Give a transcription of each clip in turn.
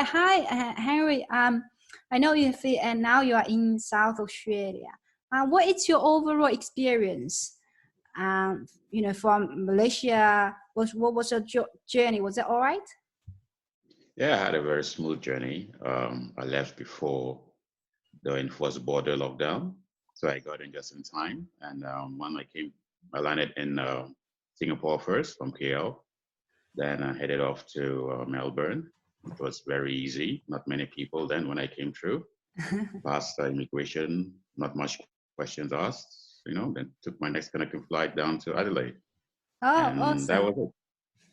Right. Hi, Henry. I know you feel, and now you are in South Australia. What is your overall experience? From Malaysia. What was your journey? Was it all right? Yeah, I had a very smooth journey. I left before the enforced border lockdown, so I got in just in time. And when I landed in Singapore first from KL. Then I headed off to Melbourne. It was very easy. Not many people then when I came through. Passed immigration, not much questions asked. Then took my next connecting flight down to Adelaide, Oh, and that awesome. was it.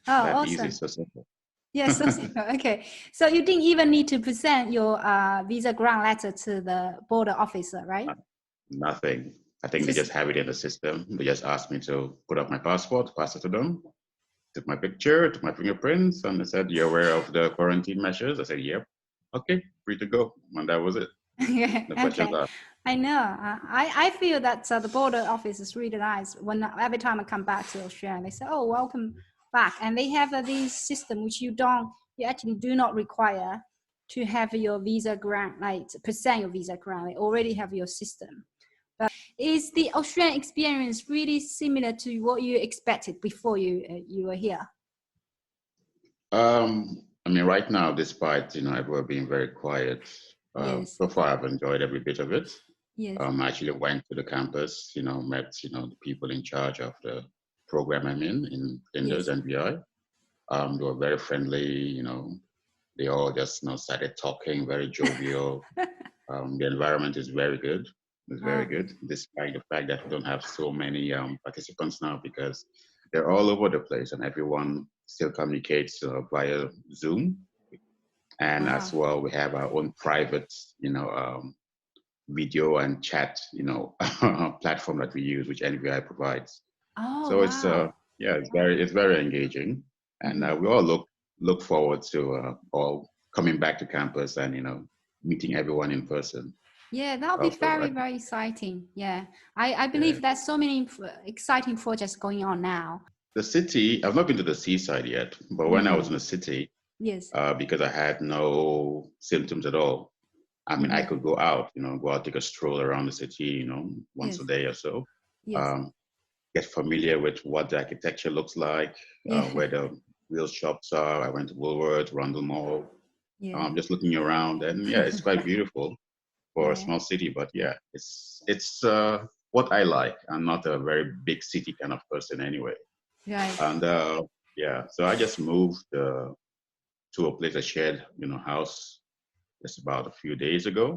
Oh, That easy, awesome. so simple. Yes, so simple. Okay. So you didn't even need to present your visa grant letter to the border officer, right? Nothing. I think they Just just have it in the system. They just asked me to put up my passport, pass it to them, took my picture, took my fingerprints, and they said, "You're aware of the quarantine measures?" I said, "Yep." Okay, free to go. And that was it. yeah, The questions okay. asked. I know. I feel that the border office is really nice. When every time I come back to Australia, they say, "Oh, welcome back," and they have these system which you actually do not require to have your visa grant, like present your visa grant. They already have your system. But is the Australian experience really similar to what you expected before you were here? I mean, right now, despite everyone being very quiet, Yes. so far I've enjoyed every bit of it. Yes. I actually went to the campus, met the people in charge of the program I'm in Flinders Yes. and VI. They were very friendly. They all just started talking, very jovial. The environment is very good. It's very Oh, good, despite the fact that we don't have so many participants now because they're all over the place and everyone still communicates via Zoom. And as wow. well, we have our own private, video and chat, platform that we use, which NVI provides. Oh, So wow. yeah, it's very engaging, and Mhm. we all look forward to all coming back to campus and meeting everyone in person. Yeah, that'll be Also, very, very exciting. Yeah, I yeah, believe there's so many exciting projects going on now. the city. I've not been to the seaside yet, but when I was in the city, Yes. because I had no symptoms at all, I mean, I Hmm. could go out, take a stroll around the city, once Yes. a day or so. Yes. Um, get familiar with what the architecture looks like, Yeah. where the real shops are. I went to Woolworths, Rundle Mall, Yeah. just looking around, and yeah, it's quite beautiful for a Yeah. small city. But yeah, it's what I like. I'm not a very big city kind of person anyway, Right. and yeah, so I just moved to a place, a shared house, just about a few days ago,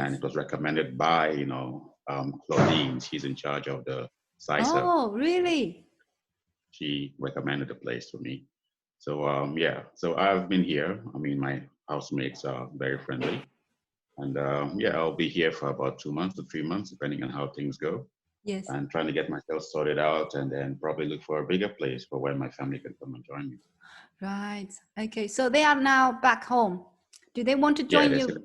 and Yes. it was recommended by Claudine. She's in charge of the SISA. Oh, really? She recommended the place for me. So yeah, so I've been here. I mean, my housemates are very friendly, and yeah, I'll be here for about 2 months to 3 months, depending on how things go, Yes. and trying to get myself sorted out, and then probably look for a bigger place for where my family can come and join me. Right. Okay. So they are now back home. Do they want to Yeah, join you? they're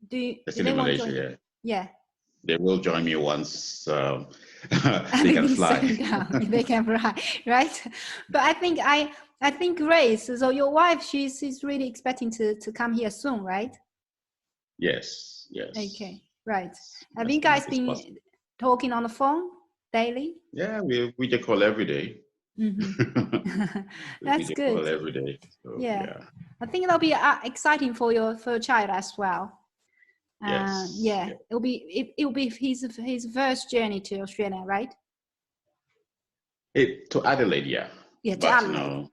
Do still they in want to Malaysia. join you? Yeah, Yeah. they will join me once they can Everything's fly. settling down. They can fly, right? But I think Grace, so your wife, she's really expecting to come here soon, right? Yes, yes, Okay, right. Have as you soon as guys it's possible. been talking on the phone daily? Yeah, we just call every day. Mm-hmm. We That's video call good. every day. So Yeah, yeah, I think that'll be exciting for your child as well. yes, Yeah, yeah. it'll be his first journey to Australia, right? To Adelaide, yeah. Yeah, to But Adelaide.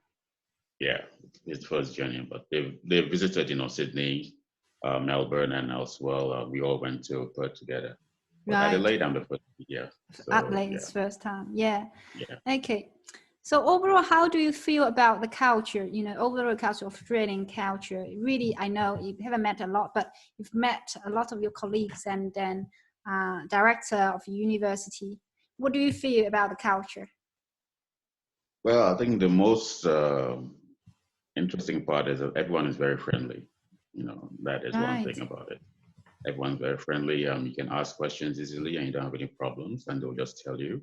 yeah, it's first journey. But they visited, Sydney, Melbourne, and as well. We all went to Perth together. But Right. Adelaide, I'm the first. Yeah. So Adelaide yeah, is first time. Yeah. yeah. Okay. So overall, how do you feel about the culture? Overall culture, Australian culture. Really, I know you haven't met a lot, but you've met a lot of your colleagues and then director of university. What do you feel about the culture? Well, I think the most interesting part is that everyone is very friendly. That is one Right. thing about it. Everyone's very friendly. You can ask questions easily, and you don't have any problems, and they'll just tell you.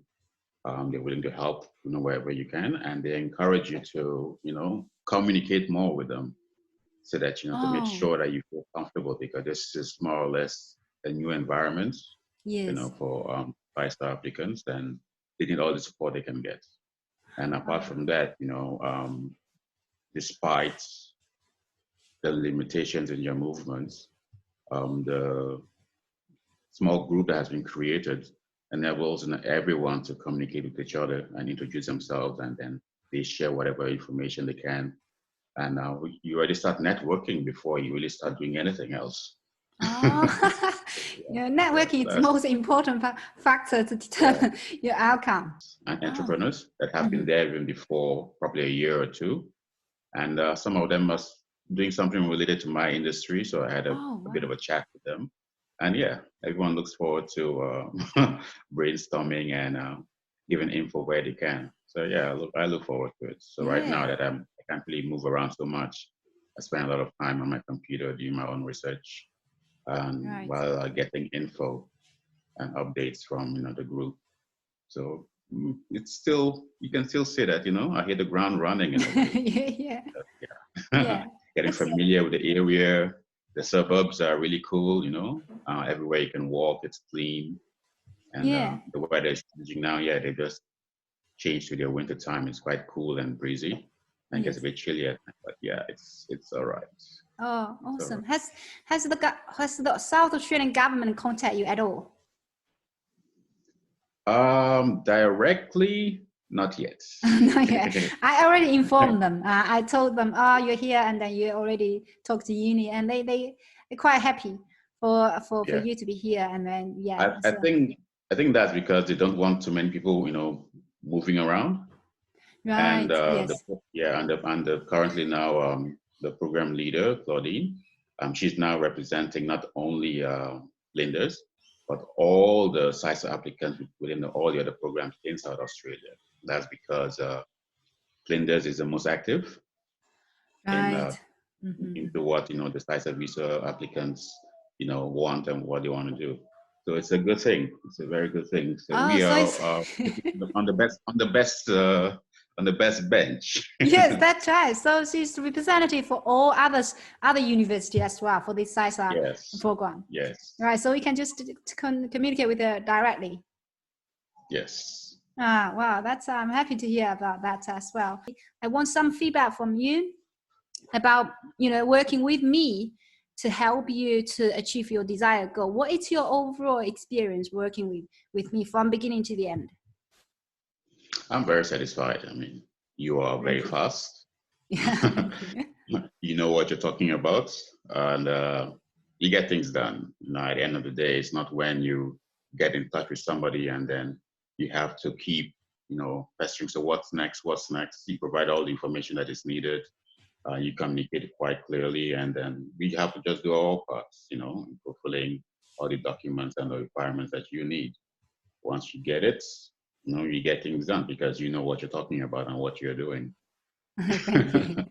They're willing to help, wherever you can, and they encourage you to, communicate more with them. so that, to make Oh, sure that you feel comfortable, because this is more or less a new environment, yes. for five-star applicants, and they need all the support they can get. And apart from that, despite the limitations in your movements, the small group that has been created enables everyone to communicate with each other and introduce themselves, and then they share whatever information they can. And you already start networking before you really start doing anything else. Oh, yeah, networking is the most important factor to determine your outcome. And Oh. entrepreneurs that have been there even before probably a year or two. And some of them was doing something related to my industry. So I had a bit of a chat with them. And yeah, everyone looks forward to brainstorming and giving info where they can. So yeah, I look forward to it. So right now that I can't really move around so much, I spend a lot of time on my computer doing my own research, while getting info and updates from the group. So it's still, you can still say that I hit the ground running in a way. Yeah. Getting familiar with the area. The suburbs are really cool. Everywhere you can walk, it's clean, and the weather is changing now. Yeah, they just changed to their winter time. It's quite cool and breezy, and gets a bit chilly at night. But yeah, it's all right. Oh, awesome. Right. Has the South Australian government contact you at all? Directly, not yet. Not yet. I already informed them. I told them, oh, you're here, and then you already talked to uni, and they're quite happy for you to be here. And then I think that's because they don't want too many people, moving around. Right. And and currently now the program leader, Claudine, she's now representing not only Flinders, but all the SISA applicants within all the other programs in South Australia. That's because Flinders is the most active into what the SISA visa applicants want and what they want to do. So it's a good thing. It's a very good thing. So we are on the best bench. Yes, that's right. So she's representative for all other universities as well for this SISA program. Yes. Right. So we can just communicate with her directly. Yes. Wow. I'm happy to hear about that as well. I want some feedback from you about working with me to help you to achieve your desired goal. What is your overall experience working with me from beginning to the end? I'm very satisfied. I mean, you are very fast. Yeah. You know what you're talking about, and you get things done. At the end of the day, it's not when you get in touch with somebody and then you have to keep, pestering. So what's next? What's next? You provide all the information that is needed. You communicate it quite clearly, and then we have to just do our parts, fulfilling all the documents and the requirements that you need. Once you get it, you get things done because you know what you're talking about and what you're doing. Thank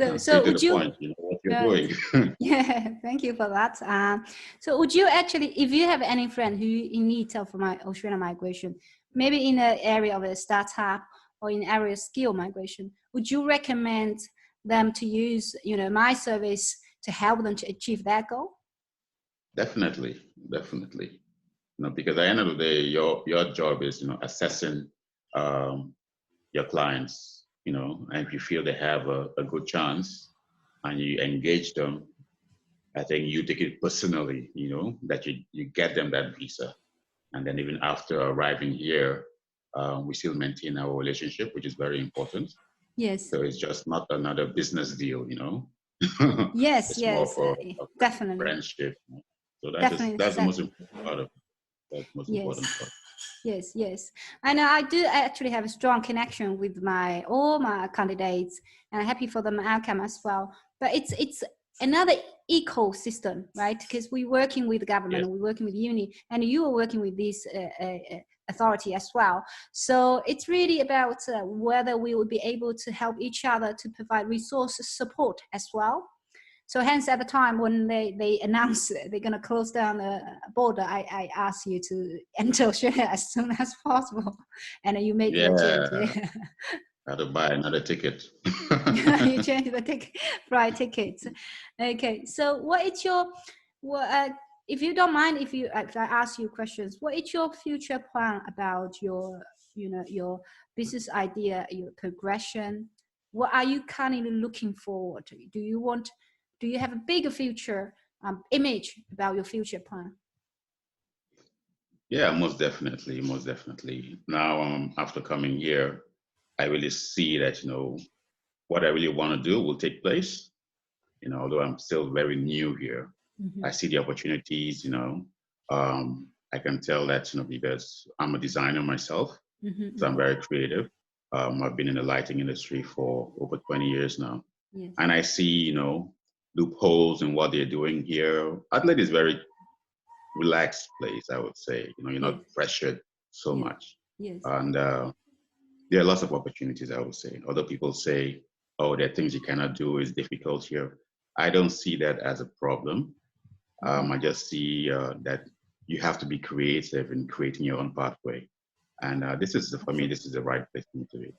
you. So would you? Point, what you're doing. Yeah, thank you for that. So would you actually, if you have any friend who in need of Australian migration, maybe in the area of a startup or in area of skill migration, would you recommend them to use, my service to help them to achieve that goal? Definitely. Because at the end of the day, your job is, assessing your clients, and if you feel they have a good chance and you engage them, I think you take it personally, that you get them that visa. And then even after arriving here, we still maintain our relationship, which is very important. Yes. So it's just not another business deal, Yes, it's yes, more of definitely. friendship. So that's the most important part of it. That's the most important part. Yes. And I do actually have a strong connection with all my candidates, and I'm happy for the outcome as well. But it's another ecosystem, right? Because we're working with the government, we're working with uni, and you are working with this authority as well. So it's really about whether we will be able to help each other to provide resource support as well. So hence at the time when they announced they're going to close down the border, I asked you to enter Australia as soon as possible. And you made the change. I had to buy another ticket. You change the flight tickets. Okay, so what is your, what, if you don't mind, if I ask you questions, what is your future plan about your, your business idea, your progression? What are you currently looking forward to? Do you have a bigger future image about your future plan? Yeah, most definitely, most definitely. Now, after coming here, I really see that, what I really want to do will take place. Although I'm still very new here, I see the opportunities, I can tell that, because I'm a designer myself, so I'm very creative. I've been in the lighting industry for over 20 years now. Yes. And I see, loopholes in what they're doing here. Adelaide is very relaxed place, I would say. You're not pressured so Yes. much. Yes. And there are lots of opportunities, I would say. Other people say, oh, there are things you cannot do, it's difficult here. I don't see that as a problem. I just see that you have to be creative in creating your own pathway. And for me, this is the right place for me to be.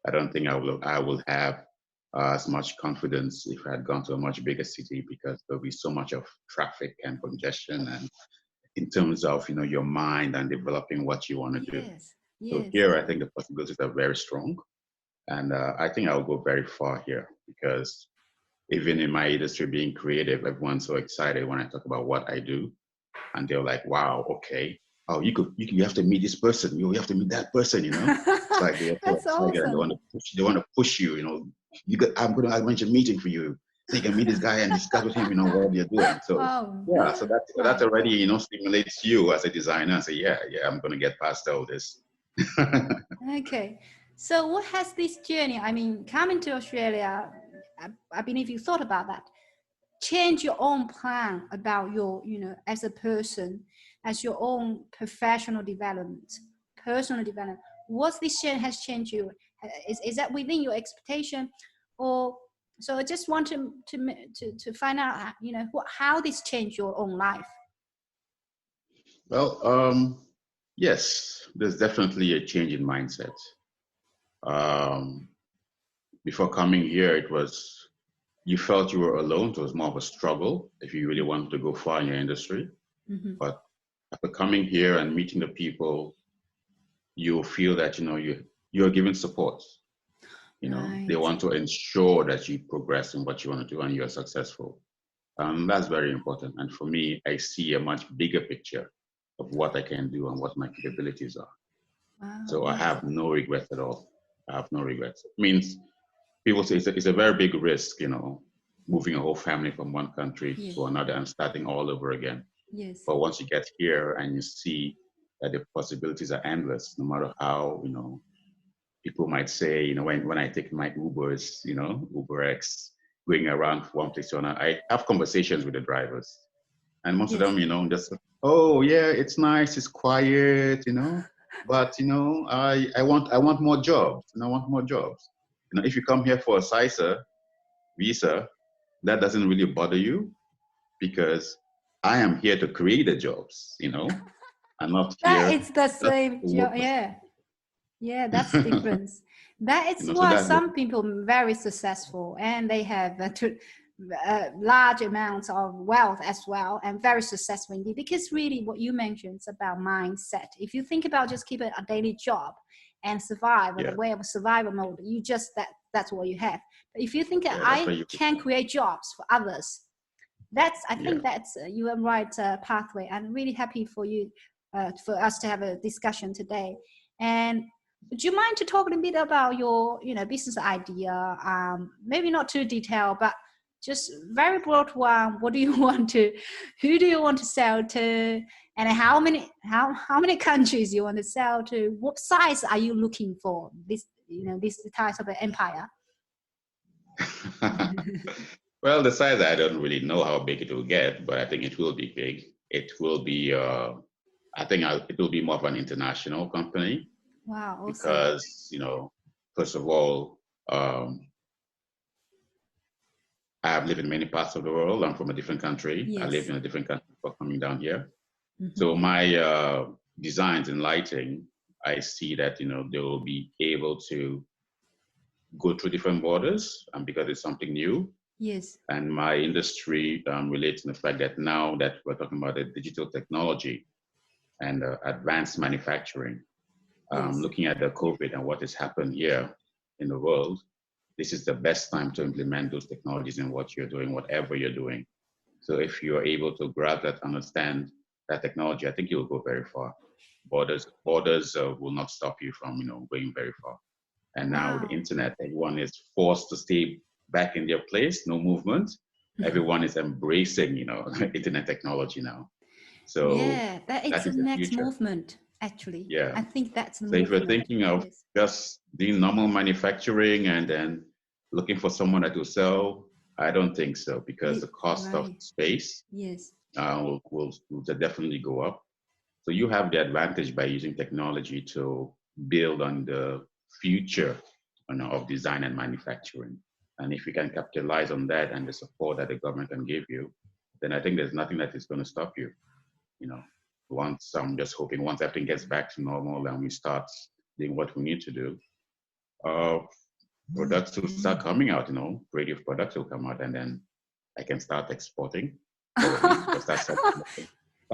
I don't think I will have as much confidence if I had gone to a much bigger city, because there'll be so much of traffic and congestion, and in terms of your mind and developing what you want to do. Yes. So Yes. here, I think the possibilities are very strong, and I think I'll go very far here, because even in my industry, being creative, everyone's so excited when I talk about what I do, and they're like, "Wow, okay, oh, you have to meet this person, you have to meet that person." It's like they're so That's excited, and awesome. they want to push you. I'm going to arrange a meeting for you, so you can meet this guy and discuss with him, what you're doing. So Wow. yeah, so that Wow. already stimulates you as a designer and say, yeah, I'm going to get past all this. Okay. So what has this journey, I mean, coming to Australia, I believe you thought about that, change your own plan about your, as a person, as your own professional development, personal development. What this change has changed you? Is that within your expectation? Or, so I just want to find out, how this changed your own life. Well, yes, there's definitely a change in mindset. Um, Before coming here, you felt you were alone. So it was more of a struggle if you really wanted to go far in your industry. But after coming here and meeting the people, you'll feel that you're given support. They Right. want to ensure that you progress in what you want to do and you're successful. That's very important. And for me, I see a much bigger picture of what I can do and what my capabilities are. Wow. So I Yes. have no regrets at all. I have no regrets. It means people say it's a very big risk, moving a whole family from one country to another and starting all over again. Yes. But once you get here and you see that the possibilities are endless, no matter how, people might say, when I take my Ubers, UberX, going around from one place to another, I have conversations with the drivers. And most of Yes. them, just, oh yeah, it's nice, it's quiet, but I want more jobs, and I want more jobs. If you come here for a SISA visa, that doesn't really bother you, because I am here to create the jobs, I'm not That here is the just same to job. work. Yeah. Yeah, that's difference. That is So why that's some people very successful and they have large amounts of wealth as well, and very successful indeed. Because really, what you mentioned is about mindset. If you think about just keeping a daily job and survive with yeah, a way of survival mode, you just that's what you have. But if you think yeah, that's I why you can create jobs for others, I yeah. think that's you are right pathway. I'm really happy for you, for us to have a discussion today. And would you mind to talk a little bit about your, business idea? Maybe not too detailed, but just very broad one. What do you want to, who do you want to sell to, and how many countries you want to sell to? What size are you looking for? This type of an empire. Well, the size, I don't really know how big it will get, but I think it will be big. It will be, I think it will be more of an international company, Wow, awesome. because, first of all, I have lived in many parts of the world. I'm from a different country. I lived Yes. in a different country before coming down here. So Mm-hmm. my designs in lighting, I see that, they will be able to go through different borders, and because it's something new. Yes. And my industry relates to the fact that now that we're talking about the digital technology and advanced manufacturing, Yes. looking at the COVID and what has happened here in the world, this is the best time to implement those technologies in what you're doing, whatever you're doing. So if you're able to grab that, understand that technology, I think you'll go very far. Borders will not stop you from, going very far. And now with the internet, everyone is forced to stay back in their place, no movement. Everyone is embracing, internet technology now. So yeah, that is the the next future. movement, actually. Yeah. I think that's the So movement. if you're thinking of yes. just doing normal manufacturing and then looking for someone that will sell, I don't think so, because the cost of space yes. will definitely go up. So you have the advantage by using technology to build on the future of design and manufacturing. And if you can capitalize on that and the support that the government can give you, then I think there's nothing that is going to stop you. Once I'm just hoping once everything gets back to normal and we start doing what we need to do, products will start coming out, creative products will come out, and then I can start exporting. Start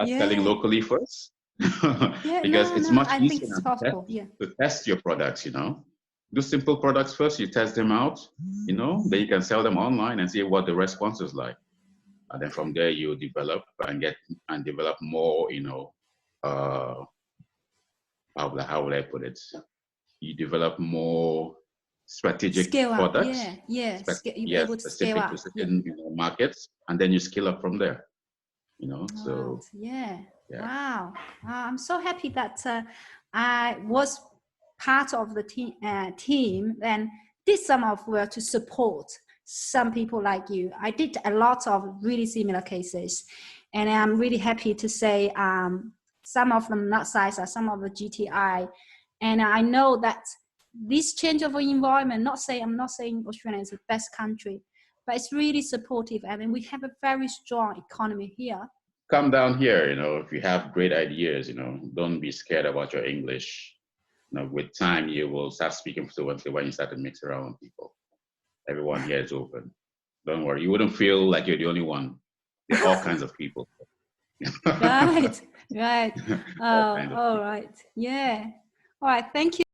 selling locally first. Because it's much easier to test your products, Do simple products first, you test them out, then you can sell them online and see what the response is like. And then from there you develop and develop more, how would I put it? You develop more strategic products. Specific to certain markets, and then you scale up from there. So yeah. Wow. I'm so happy that I was part of the team and did some of work to support some people like you. I did a lot of really similar cases, and I'm really happy to say some of them not SISA, some of the GTI, and I know that this change of environment, I'm not saying Australia is the best country, but it's really supportive, and we have a very strong economy here. Come down here, if you have great ideas, don't be scared about your English. With time, you will start speaking fluently when you start to mix around with people. Everyone here is open. Don't worry. You wouldn't feel like you're the only one. There are all kinds of people. Right. Oh, all right. Yeah. All right. Thank you.